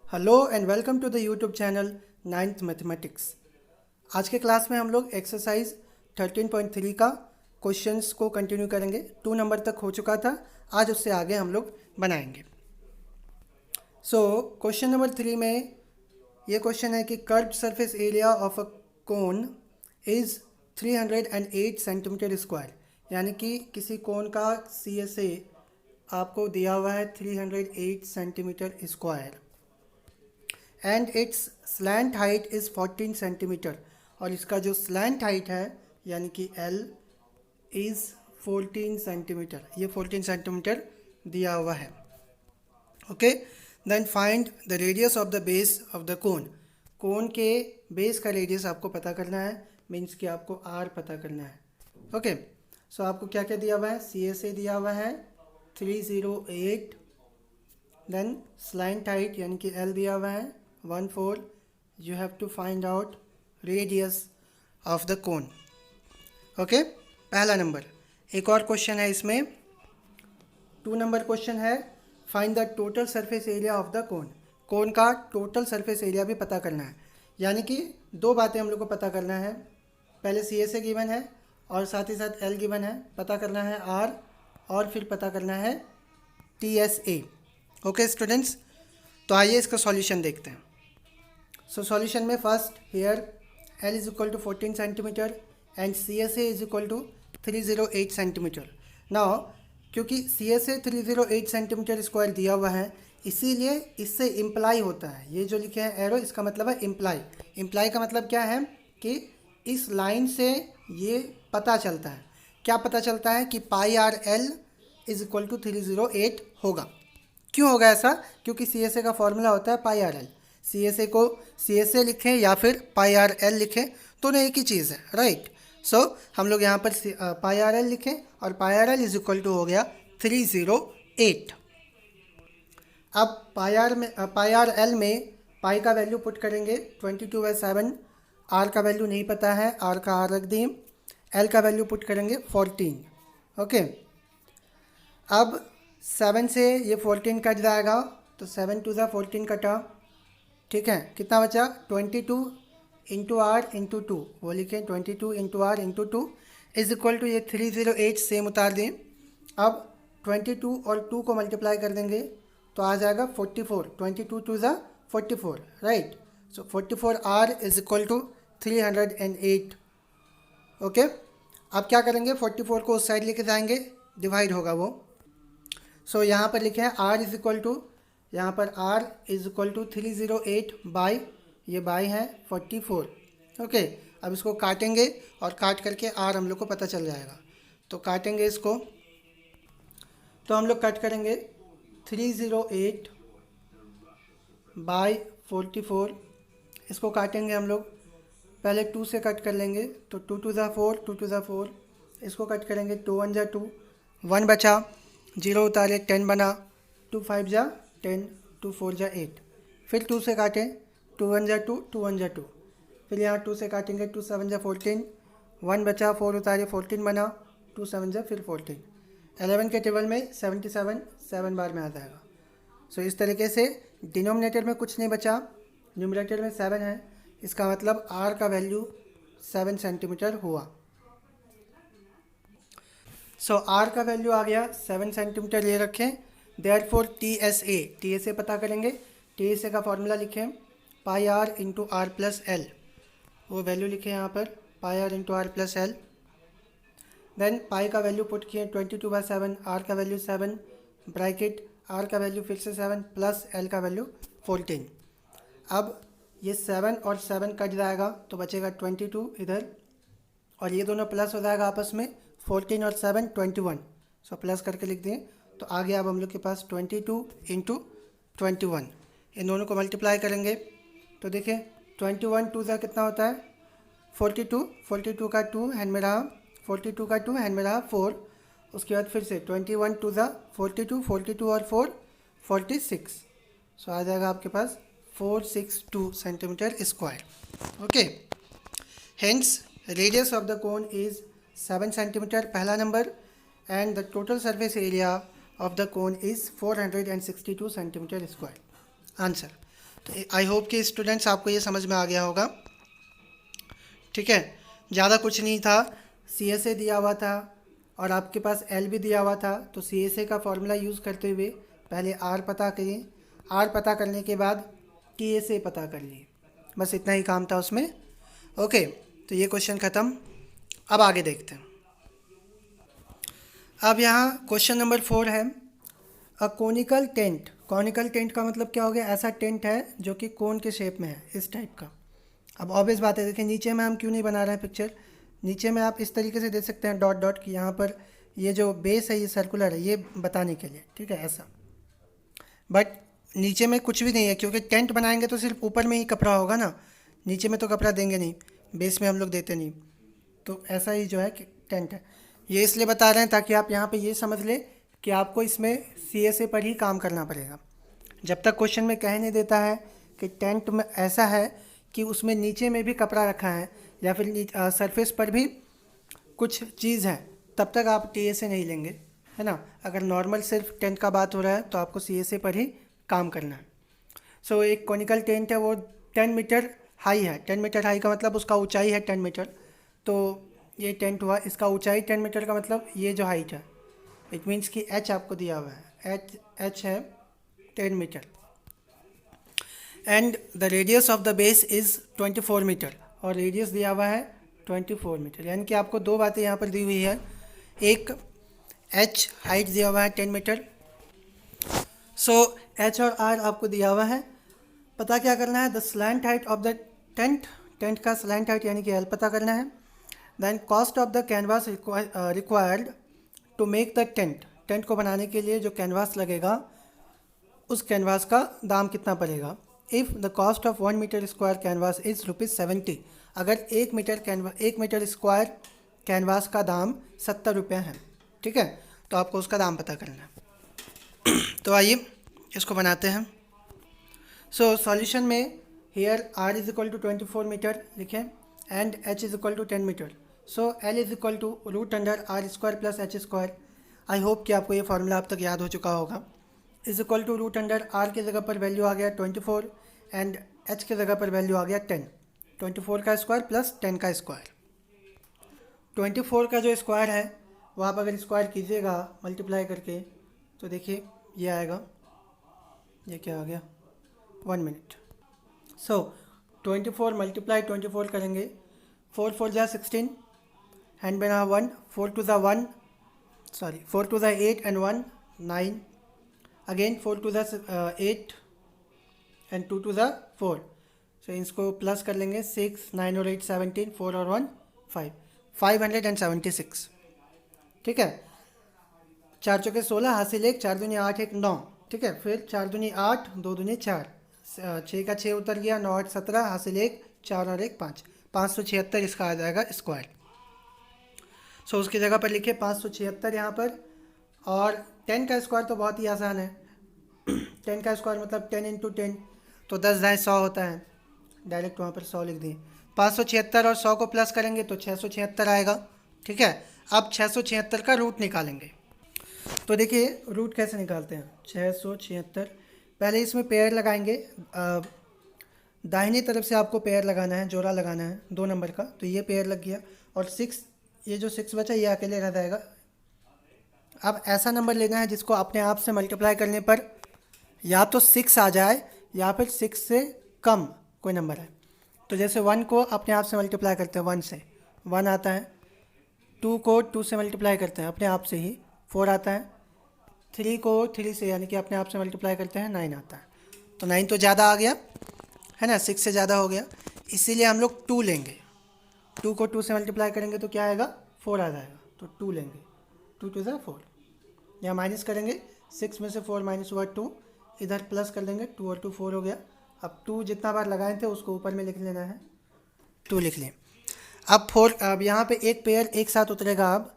Hello and welcome to the YouTube channel ninth mathematics. आज के class में हम लोग एक्सरसाइज 13.3 का क्वेश्चंस को कंटिन्यू करेंगे। 2 नंबर तक हो चुका था, आज उससे आगे हम लोग बनाएंगे। क्वेश्चन नंबर 3 में ये क्वेश्चन है कि curved surface area of a cone is 308 centimetre square, यानी कि किसी कोन का CSA आपको दिया हुआ है 308 centimetre square and it's slant height is 14 centimetre, और इसका जो स्लैंट हाइट है यानी कि L इज़ 14 सेंटीमीटर। ये 14 सेंटीमीटर दिया हुआ है। Okay, then find the radius of the base of the cone. Cone के बेस का रेडियस आपको पता करना है, मीन्स कि आपको R पता करना है। ओके, सो आपको क्या क्या दिया हुआ है? CSA दिया हुआ है 308, देन स्लैंट हाइट यानी कि L दिया हुआ है 14। You have to find out radius of the cone. Okay, पहला नंबर। एक और क्वेश्चन है इसमें, 2 नंबर क्वेश्चन है, find the total surface area of the cone. Cone का टोटल सरफेस एरिया भी पता करना है, यानी कि 2 बातें हम लोग को पता करना है। पहले CSA गिवन है और साथ ही साथ L गिवन है, पता करना है R और फिर पता करना है TSA। ओके स्टूडेंट्स, तो आइए इसका सॉल्यूशन देखते हैं। सॉल्यूशन में first here L is equal to 14 centimetre and CSA is equal to 308 centimetre. Now क्योंकि CSA 308 सेंटीमीटर स्क्वायर दिया हुआ है, इसीलिए इससे इम्प्लाई होता है, ये जो लिखे हैं एरो, इसका मतलब है इम्प्लाई। इम्प्लाई का मतलब क्या है कि इस लाइन से ये पता चलता है, क्या पता चलता है कि πRL इज इक्वल टू 308 होगा। क्यों होगा ऐसा? क्योंकि CSA का फॉर्मूला होता है πRL। CSA को CSA लिखें या फिर πRL लिखें, दोनों एक ही चीज़ है, राइट। सो हम लोग यहाँ पर πRL लिखें और πRL इज इक्वल टू हो गया 308। अब πRL में पाई का वैल्यू पुट करेंगे 22/7, R का वैल्यू नहीं पता है, R का R रख दिए, L का वैल्यू पुट करेंगे 14। ओके, अब 7 से ये 14 कट जाएगा, तो 7 टू ज़ा 14 कटा, ठीक है। कितना बचा? 22 इंटू आर इंटू 2, वो लिखें 22 into R into 2 is equal to ये 308 सेम उतार दें। अब 22 और 2 को मल्टीप्लाई कर देंगे तो आ जाएगा 44, 22 टू ज़ा 44, right. So 44R is equal to 308। Okay, अब क्या करेंगे? 44 को उस साइड लेके जाएंगे, डिवाइड होगा वो। सो यहाँ पर लिखे हैं R इज इक्वल टू, यहाँ पर R is equal to 308 by, ये बाई है 44। ओके, अब इसको काटेंगे और काट करके R हम लोग को पता चल जाएगा। तो काटेंगे इसको, तो हम लोग कट करेंगे 308 बाई 44, इसको काटेंगे हम लोग। पहले 2 से कट कर लेंगे, तो 2 टू ज़ा 4, 2 टू ज़ा 4, इसको कट करेंगे, 2 1 ज़ा 2, 1 बचा, 0 उतारे 10 बना, 2 5 ज़ा 10, 2 4 ज़ा 8, फिर 2 से काटें, 2 1 ज़ा 2, 2 1 ज़ा 2, फिर यहाँ 2 से काटेंगे, 2 7 ज़ा 14, 1 बचा, 4 उतारे 14 बना, 2 7 ज़ा फिर 14, 11 के टेबल में 77 7 बार में आ जाएगा। सो इस तरीके से डिनोमिनेटर में कुछ नहीं बचा, न्यूमरेटर में 7 है, इसका मतलब R का वैल्यू 7 सेंटीमीटर हुआ। सो R का वैल्यू आ गया 7 सेंटीमीटर, ये रखें। देयरफॉर TSA पता करेंगे। TSA का फॉर्मूला लिखें πR into R plus L, वो वैल्यू लिखें यहाँ पर πR into R plus L। Then pi का वैल्यू पुट किए 22/7, R का वैल्यू 7, ब्रैकेट R का वैल्यू फिर से 7 प्लस L का वैल्यू 14। अब ये 7 और 7 कट जाएगा तो बचेगा 22 इधर, और ये दोनों प्लस हो जाएगा आपस में, 14 और 7 21, सो प्लस करके लिख दें। तो आ गया अब हम लोग के पास 22 इंटू 21, इन दोनों को मल्टीप्लाई करेंगे तो देखिए 21 टू ज़ा कितना होता है 42, 42 का 2 हैंड में रहा, 42 का 2 हैंड में रहा 4, उसके बाद फिर से 21 टू ज़ा 42, 42 और 4 46, सो आ जाएगा आपके पास 462 centimetre square. Okay, hence radius of the cone is 7 centimetre, पहला number, and the total surface area of the cone is 462 centimetre square. Answer. तो आई होप कि स्टूडेंट्स आपको ये समझ में आ गया होगा। ठीक है, ज़्यादा कुछ नहीं था, सी एस ए दिया हुआ था और आपके पास एल भी दिया हुआ था। तो सी एस ए का फॉर्मूला यूज़ करते हुए पहले आर पता करिए, आर पता करने के बाद टी एस ए पता कर लिए, बस इतना ही काम था उसमें। ओके, तो ये क्वेश्चन ख़त्म। अब आगे देखते हैं। अब यहाँ क्वेश्चन नंबर 4 है, a conical tent. Conical tent का मतलब क्या हो गया? ऐसा टेंट है जो कि कोन के शेप में है, इस टाइप का। अब ऑब्वियस बात है, देखिए नीचे में हम क्यों नहीं बना रहे हैं पिक्चर, नीचे में आप इस तरीके से दे सकते हैं डॉट डॉट कि यहाँ पर ये जो बेस है ये सर्कुलर है, ये बताने के लिए। ठीक है, ऐसा। बट नीचे में कुछ भी नहीं है, क्योंकि टेंट बनाएंगे तो सिर्फ ऊपर में ही कपड़ा होगा ना, नीचे में तो कपड़ा देंगे नहीं, बेस में हम लोग देते नहीं। तो ऐसा ही जो है कि टेंट है। ये इसलिए बता रहे हैं ताकि आप यहाँ पे ये समझ लें कि आपको इसमें सी एस ए पर ही काम करना पड़ेगा। जब तक क्वेश्चन में कह नहीं देता है कि टेंट में ऐसा है कि उसमें नीचे में भी कपड़ा रखा है या फिर सरफेस पर भी कुछ चीज़ है, तब तक आप टी एस ए नहीं लेंगे, है ना। अगर नॉर्मल सिर्फ टेंट का बात हो रहा है तो आपको सी एस ए पर ही काम करना है। सो एक कॉनिकल टेंट है, वो 10 मीटर हाई है। 10 मीटर हाई का मतलब उसका ऊंचाई है 10 मीटर। तो ये टेंट हुआ, इसका ऊंचाई 10 मीटर का मतलब ये जो हाइट है, इट मीन्स कि एच आपको दिया हुआ है, एच है 10 metre. And the radius of the base is 24 metre, और रेडियस दिया हुआ है 24 मीटर। यानी कि आपको दो बातें यहाँ पर दी हुई है, एक एच हाइट दिया हुआ है 10 मीटर। सो एच और आर आपको दिया हुआ है। पता क्या करना है? The slant height of the tent, tent का स्लैंट हाइट यानी कि एल पता करना है। Then cost of the canvas required to make the tent, tent को बनाने के लिए जो कैनवास लगेगा उस कैनवास का दाम कितना पड़ेगा। If the cost of 1 metre square canvas is ₹70, अगर 1 मीटर स्क्वायर कैनवास का दाम 70 रुपये है, ठीक है, तो आपको उसका दाम पता करना है। तो आइए इसको बनाते हैं। सो सॉल्यूशन में here R is equal to 24 metre लिखें and H is equal to 10 metre. So L is equal to √R² plus H square. I hope कि आपको ये फार्मूला अब तक याद हो चुका होगा। इज इक्वल टू √R की जगह पर वैल्यू आ गया 24 एंड एच की जगह पर वैल्यू आ गया 10। 24 का स्क्वायर प्लस 10 का स्क्वायर। 24 का जो स्क्वायर है वो आप अगर स्क्वायर कीजिएगा मल्टीप्लाई करके तो देखिए ये आएगा, ये क्या आ गया, 1 मिनट। सो 24 मल्टीप्लाई 24 करेंगे, 4 4 जा 16 हैंड बना 1, 4 टू ज़ा 1, सॉरी 4 टू ज़ा 8 एंड 1 9, अगेन 4 टू ज़ा 8 एंड 2 टू ज़ा 4। सो इसको प्लस कर लेंगे, 6 9 और 8 17, 4 और 1 5, 576। ठीक है, 4 चौके 16, हासिल 1, 4 दूनी 8 1 9। ठीक है, फिर 4 दूनी 8, 2 दूनी 4, 6 का 6 उतर गया, 9 8 17, हासिल 1, 4 और 1 5, 576 इसका आ जाएगा स्क्वायर। सो उसकी जगह पर लिखिए 576 यहाँ पर। और 10 का स्क्वायर तो बहुत ही आसान है, 10 का स्क्वायर मतलब 10 इंटू 10, तो 10 दाएँ 100 होता है, डायरेक्ट वहाँ पर 100 लिख दिए। 576 और 100 को प्लस करेंगे तो 676 आएगा। ठीक है, अब 676 का रूट निकालेंगे। तो देखिए रूट कैसे निकालते हैं। 676, पहले इसमें पेयर लगाएंगे, दाहिनी तरफ से आपको पेयर लगाना है, जोड़ा लगाना है 2 नंबर का, तो ये पेयर लग गया। और 6, ये जो 6 बचा ये अकेले रह जाएगा। अब ऐसा नंबर लेना है जिसको अपने आप से मल्टीप्लाई करने पर या तो 6 आ जाए या फिर 6 से कम कोई नंबर है। तो जैसे 1 को अपने आप से मल्टीप्लाई करते हैं 1 से, 1 आता है। 2 को 2 से मल्टीप्लाई करते हैं अपने आप से ही, 4 आता है। 3 को 3 से यानी कि अपने आप से मल्टीप्लाई करते हैं, 9 आता है। तो 9 तो ज़्यादा आ गया है ना, 6 से ज़्यादा हो गया, इसीलिए हम लोग 2 लेंगे। 2 को 2 से मल्टीप्लाई करेंगे तो क्या आएगा, 4 आ जाएगा, तो 2 लेंगे। 2 टू ज़ा 4, यहाँ माइनस करेंगे, 6 में से 4 माइनस हुआ 2, इधर प्लस कर देंगे, 2 और 2 4 हो गया। अब 2 जितना बार लगाए थे उसको ऊपर में लिख लेना है, 2 लिख लें। अब 4, अब यहाँ पे एक पेयर एक साथ उतरेगा। अब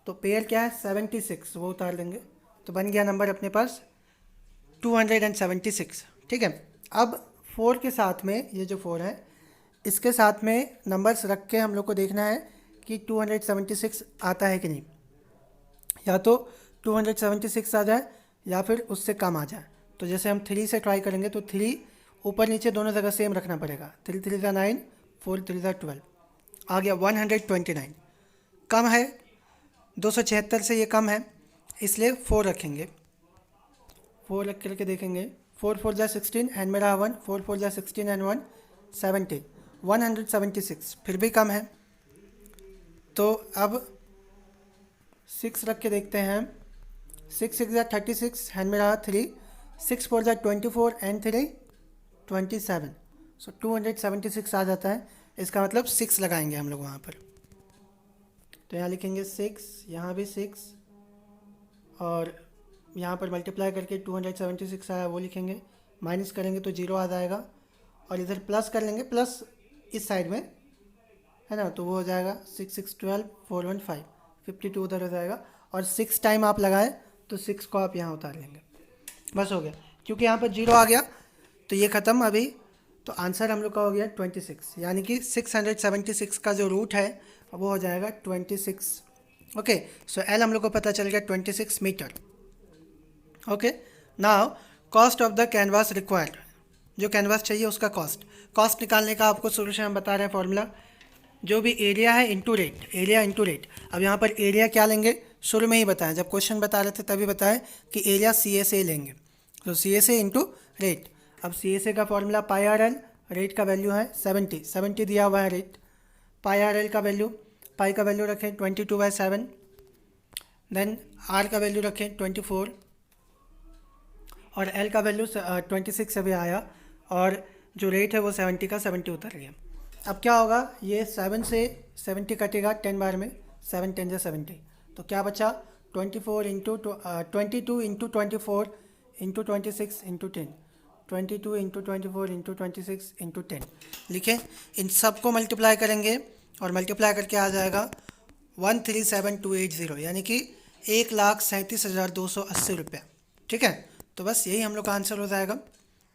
तो पेयर क्या है 76, वो उतार लेंगे, तो बन गया नंबर अपने पास 276। ठीक है, अब 4 के साथ में ये जो 4 है इसके साथ में नंबर्स रख के हम लोग को देखना है कि 276 आता है कि नहीं। या तो 276 आ जाए या फिर उससे कम आ जाए। तो जैसे हम 3 से ट्राई करेंगे तो 3 ऊपर नीचे दोनों जगह सेम रखना पड़ेगा। 3 3 ज़ा 9, 4 3 ज़ा 12, आ गया 129। कम है 276 से, ये कम है, इसलिए 4 रखेंगे। 4 रख करके देखेंगे। 4 4 ज़ा 16 एंड में रहा 1, 4 4 ज़ा 16 एंड 1 70, 176, फिर भी कम है। तो अब 6 रख के देखते हैं। 6 6 ज़ा 36 हैंड में रहा 3, 6 4 ज़ा 24 एंड 3 27, सो 276 आ जाता है। इसका मतलब 6 लगाएंगे हम लोग वहाँ पर। तो यहाँ लिखेंगे 6, यहाँ भी 6, और यहाँ पर मल्टीप्लाई करके 276 आया वो लिखेंगे, माइनस करेंगे तो 0 आ जाएगा, और इधर प्लस कर लेंगे, प्लस इस साइड में है ना, तो वो हो जाएगा 6 6 12, 415, 52 उधर हो जाएगा। और 6 टाइम आप लगाएं तो 6 को आप यहाँ उतार लेंगे, बस हो गया। क्योंकि यहाँ पर 0 आ गया तो ये ख़त्म अभी। तो आंसर हम लोग का हो गया 26, यानी कि 676 का जो रूट है वो हो जाएगा 26। ओके, सो एल हम लोग को पता चल गया 26 metre. Okay, now cost of the canvas required, जो कैनवास चाहिए उसका कॉस्ट निकालने का आपको सोल्यूशन हम बता रहे हैं फॉर्मूला। जो भी एरिया है into rate, area into rate. अब यहाँ पर एरिया क्या लेंगे, शुरू में ही बताएं, जब क्वेश्चन बता रहे थे तभी बताएं कि एरिया CSA लेंगे, तो CSA इंटू रेट। अब CSA का फॉर्मूला पाई आर एल, रेट का वैल्यू है 70 दिया हुआ है रेट। पाई आर एल का वैल्यू, पाई का वैल्यू रखें 22/7, देन आर का वैल्यू रखें 24, और एल का वैल्यू 26 से भी आया, और जो रेट है वो 70 का 70 उतर गया। अब क्या होगा, ये 7 से 70 कटेगा 10 बार में, 7 10 से 70, तो क्या बचा 22 into 24 into 26 into 10, 22 into 24 into 26 into 10 लिखें। इन सब को मल्टीप्लाई करेंगे और मल्टीप्लाई करके आ जाएगा 137280, यानी कि 1,37,280 रुपये। ठीक है, तो बस यही हम लोग का आंसर हो जाएगा।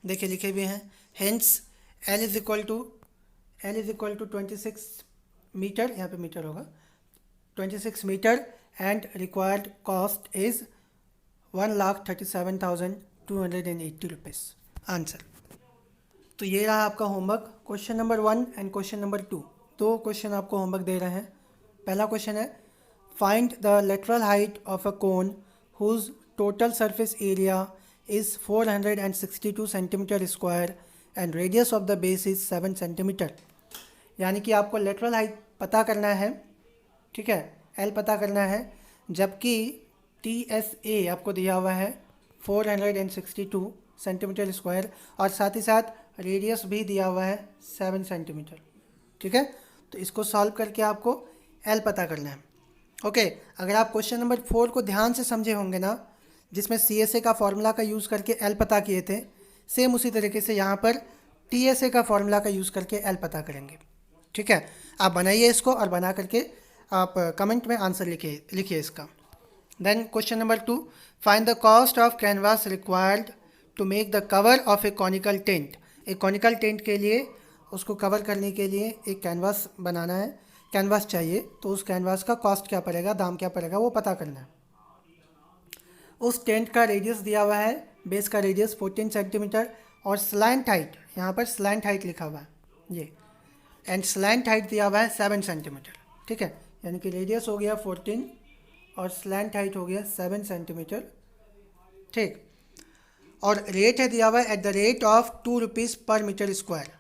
देखिए लिखे भी हैं, hence L is equal to 26 metre, यहाँ पे मीटर होगा, 26 metre, and required cost is 1,37,280 rupees answer. तो ये रहा आपका homework, question number 1 and question number 2। दो क्वेश्चन आपको होमवर्क दे रहे हैं। पहला क्वेश्चन है, find the lateral height of a cone whose total surface area is 462 centimetre square and radius of the base is 7 centimetre. यानी कि आपको लेटरल हाइट पता करना है, ठीक है, एल पता करना है, जबकि TSA आपको दिया हुआ है 462 सेंटीमीटर स्क्वायर, और साथ ही साथ रेडियस भी दिया हुआ है 7 सेंटीमीटर। ठीक है, तो इसको सॉल्व करके आपको एल पता करना है। ओके, अगर आप क्वेश्चन नंबर 4 को ध्यान से समझे होंगे ना, जिसमें CSA का फॉर्मूला का यूज़ करके एल पता किए थे, सेम उसी तरीके से यहाँ पर TSA का फॉर्मूला का यूज़ करके एल पता करेंगे। ठीक है, आप बनाइए इसको, और बना करके आप कमेंट में आंसर लिखिए इसका। Then question number 2, find the cost of canvas required to make the cover of a conical tent. एक कॉनिकल टेंट के लिए, उसको कवर करने के लिए एक कैनवास बनाना है, कैनवास चाहिए, तो उस कैनवास का कॉस्ट क्या पड़ेगा, दाम क्या पड़ेगा, वो पता करना है। उस टेंट का रेडियस दिया हुआ है, बेस का रेडियस 14 सेंटीमीटर, और स्लैंट हाइट, यहाँ पर स्लैंट हाइट लिखा हुआ है ये, एंड स्लैंट हाइट दिया हुआ है 7 सेंटीमीटर। ठीक है, यानी कि रेडियस हो गया 14 और स्लैंट हाइट हो गया 7 सेंटीमीटर। ठीक, और रेट है दिया हुआ है at the rate of 2 rupees पर मीटर स्क्वायर।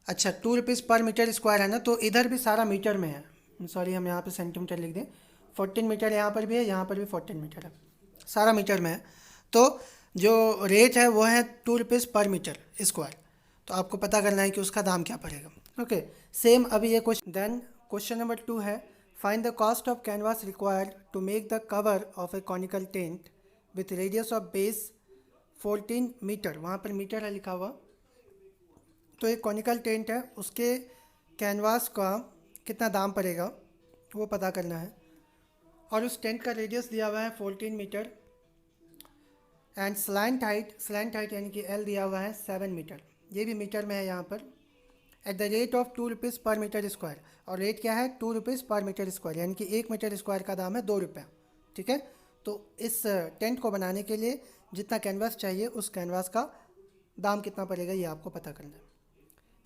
अच्छा, 2 रुपीज़ पर मीटर स्क्वायर है ना, तो इधर भी सारा मीटर में है, सॉरी हम यहाँ पे सेंटीमीटर लिख दें, 14 मीटर यहाँ पर भी है, यहाँ पर भी 14 मीटर है, सारा मीटर में है। तो जो रेट है वो है 2 रुपीज़ पर मीटर स्क्वायर, तो आपको पता करना है कि उसका दाम क्या पड़ेगा। ओके, सेम अभी ये क्वेश्चन। देन क्वेश्चन नंबर 2 है, find the cost of canvas required to make the cover of a conical tent with radius of base 14 metre, वहाँ पर मीटर है लिखा हुआ। तो एक कॉनिकल टेंट है, उसके कैनवास का कितना दाम पड़ेगा वो पता करना है, और उस टेंट का रेडियस दिया हुआ है 14 मीटर, एंड स्लैंट हाइट यानी कि एल दिया हुआ है 7 मीटर, ये भी मीटर में है यहाँ पर, at the rate of 2 rupees पर मीटर स्क्वायर, और रेट क्या है 2 रुपीज़ पर मीटर स्क्वायर, यानी कि 1 मीटर स्क्वायर का दाम है 2 रुपये। ठीक है, तो इस टेंट को बनाने के लिए जितना कैनवास चाहिए उस कैनवास का दाम कितना पड़ेगा ये आपको पता करना है।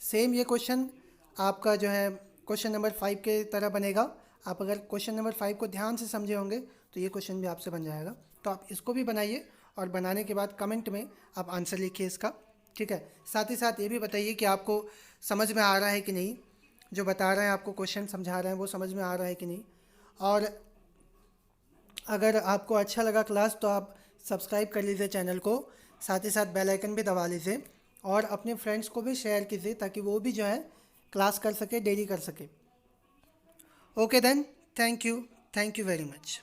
सेम ये क्वेश्चन आपका जो है क्वेश्चन नंबर 5 के तरह बनेगा। आप अगर क्वेश्चन नंबर 5 को ध्यान से समझे होंगे तो ये क्वेश्चन भी आपसे बन जाएगा। तो आप इसको भी बनाइए और बनाने के बाद कमेंट में आप आंसर लिखिए इसका, ठीक है। साथ ही साथ ये भी बताइए कि आपको समझ में आ रहा है कि नहीं, जो बता रहे हैं आपको क्वेश्चन समझा रहे हैं वो समझ में आ रहा है कि नहीं। और अगर आपको अच्छा लगा क्लास तो आप सब्सक्राइब कर लीजिए चैनल को, साथ ही साथ बेल आइकन भी दबा लीजिए और अपने फ्रेंड्स को भी शेयर कीजिए ताकि वो भी जो है क्लास कर सके, डेली कर सके। Okay then, thank you very much.